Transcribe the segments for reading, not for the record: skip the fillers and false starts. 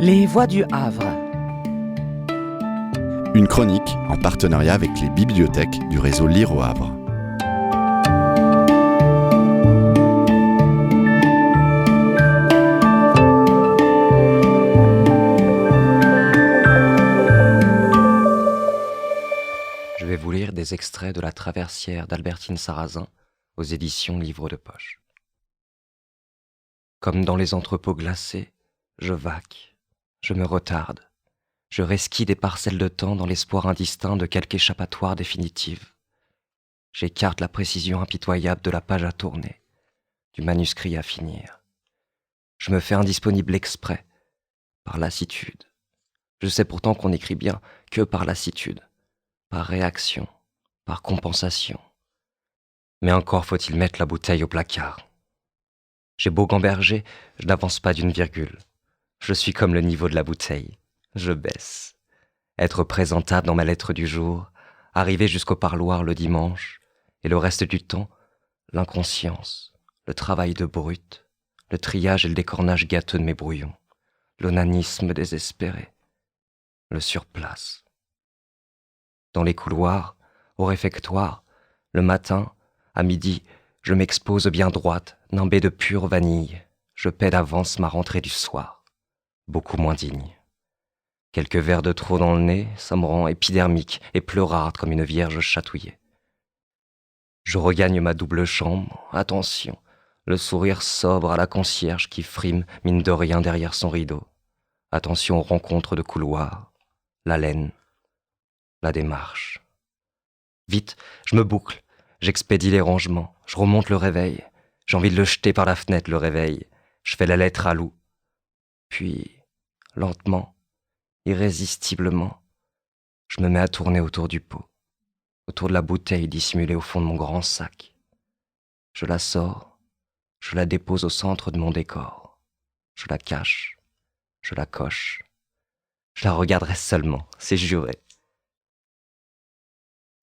Les Voix du Havre. Une chronique en partenariat avec les bibliothèques du réseau Lire au Havre. Je vais vous lire des extraits de La Traversière d'Albertine Sarrazin aux éditions Livre de Poche. Comme dans les entrepôts glacés, je vaque, je me retarde, je resquille des parcelles de temps dans l'espoir indistinct de quelque échappatoire définitive. J'écarte la précision impitoyable de la page à tourner, du manuscrit à finir. Je me fais indisponible exprès, par lassitude. Je sais pourtant qu'on n'écrit bien que par lassitude, par réaction, par compensation. Mais encore faut-il mettre la bouteille au placard. J'ai beau gamberger, je n'avance pas d'une virgule. Je suis comme le niveau de la bouteille. Je baisse. Être présentable dans ma lettre du jour, arriver jusqu'au parloir le dimanche, et le reste du temps, l'inconscience, le travail de brute, le triage et le décornage gâteux de mes brouillons, l'onanisme désespéré, le surplace. Dans les couloirs, au réfectoire, le matin, à midi, je m'expose bien droite, nimbée de pure vanille. Je paie d'avance ma rentrée du soir, beaucoup moins digne. Quelques verres de trop dans le nez, ça me rend épidermique et pleurarde comme une vierge chatouillée. Je regagne ma double chambre, attention, le sourire sobre à la concierge qui frime, mine de rien derrière son rideau. Attention aux rencontres de couloirs, la laine, la démarche. Vite, je me boucle, j'expédie les rangements, je remonte le réveil. J'ai envie de le jeter par la fenêtre, le réveil. Je fais la lettre à Lou. Puis, lentement, irrésistiblement, je me mets à tourner autour du pot, autour de la bouteille dissimulée au fond de mon grand sac. Je la sors, je la dépose au centre de mon décor. Je la cache, je la coche. Je la regarderai seulement, c'est juré.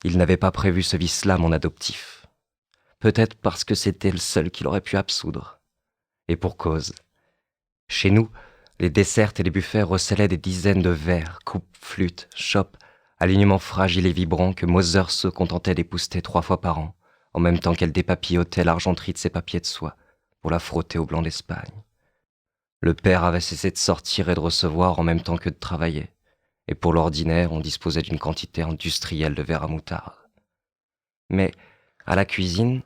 Il n'avait pas prévu ce vice-là, mon adoptif. Peut-être parce que c'était le seul qu'il aurait pu absoudre. Et pour cause. Chez nous, les dessertes et les buffets recelaient des dizaines de verres, coupes, flûtes, chopes, alignements fragiles et vibrants que Moser se contentait d'épousseter 3 fois par an, en même temps qu'elle dépapillotait l'argenterie de ses papiers de soie pour la frotter au blanc d'Espagne. Le père avait cessé de sortir et de recevoir en même temps que de travailler, et pour l'ordinaire, on disposait d'une quantité industrielle de verres à moutarde. Mais, à la cuisine,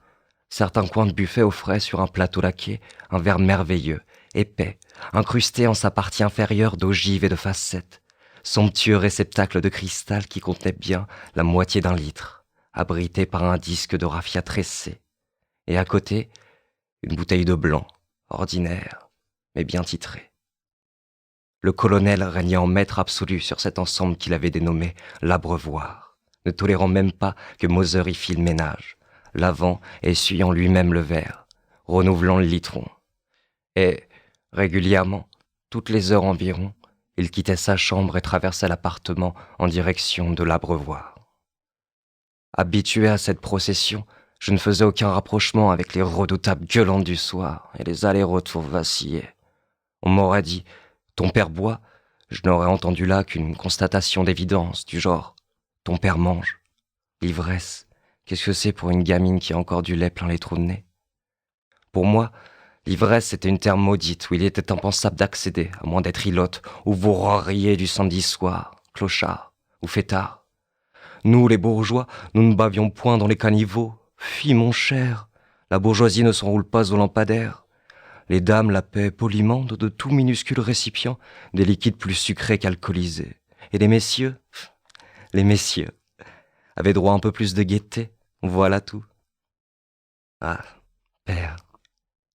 certains coins de buffet offraient sur un plateau laqué un verre merveilleux, épais, incrusté en sa partie inférieure d'ogives et de facettes, somptueux réceptacle de cristal qui contenait bien la moitié d'un litre, abrité par un disque de raffia tressé, et à côté, une bouteille de blanc, ordinaire, mais bien titrée. Le colonel régnait en maître absolu sur cet ensemble qu'il avait dénommé l'abreuvoir, ne tolérant même pas que Moser y fît le ménage, lavant et essuyant lui-même le verre, renouvelant le litron. Et, régulièrement, toutes les heures environ, il quittait sa chambre et traversait l'appartement en direction de l'abreuvoir. Habitué à cette procession, je ne faisais aucun rapprochement avec les redoutables gueulantes du soir et les allers-retours vacillés. On m'aurait dit « Ton père boit », je n'aurais entendu là qu'une constatation d'évidence du genre « Ton père mange ». L'ivresse, qu'est-ce que c'est pour une gamine qui a encore du lait plein les trous de nez? Pour moi, l'ivresse était une terre maudite où il était impensable d'accéder, à moins d'être ilote, ou vous ririez du samedi soir, clochard ou fêtard. Nous, les bourgeois, nous ne bavions point dans les caniveaux. Fi, mon cher, la bourgeoisie ne s'enroule pas aux lampadaires. Les dames la paient poliment dans de tout minuscules récipients, des liquides plus sucrés qu'alcoolisés. Et les messieurs avaient droit à un peu plus de gaieté, voilà tout. Ah, père,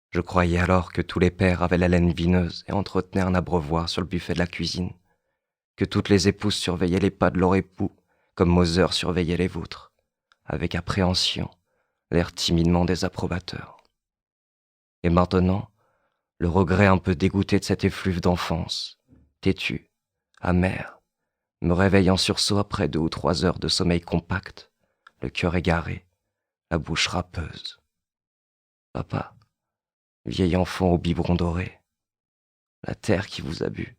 je croyais alors que tous les pères avaient la laine vineuse et entretenaient un abreuvoir sur le buffet de la cuisine, que toutes les épouses surveillaient les pas de leur époux, comme Moser surveillait les vôtres, avec appréhension, l'air timidement désapprobateur. Et maintenant, le regret un peu dégoûté de cette effluve d'enfance, têtu, amer, me réveille en sursaut après 2 ou 3 heures de sommeil compact, le cœur égaré, la bouche râpeuse. Papa, vieil enfant au biberon doré, la terre qui vous a bu,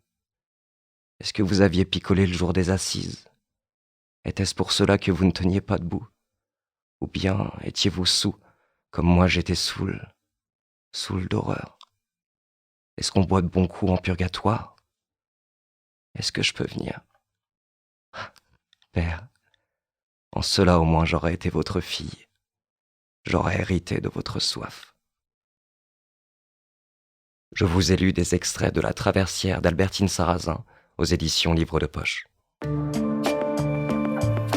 Est-ce que vous aviez picolé le jour des assises? Était-ce pour cela que vous ne teniez pas debout? Ou bien étiez-vous saoul, comme moi j'étais saoul d'horreur? Est-ce qu'on boit de bons coups en purgatoire? Est-ce que je peux venir? Père, en cela au moins j'aurais été votre fille. J'aurais hérité de votre soif. Je vous ai lu des extraits de La Traversière d'Albertine Sarrazin aux éditions Livre de Poche.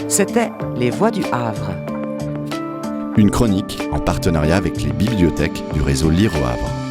C'était Les Voix du Havre. Une chronique en partenariat avec les bibliothèques du réseau Lire au Havre.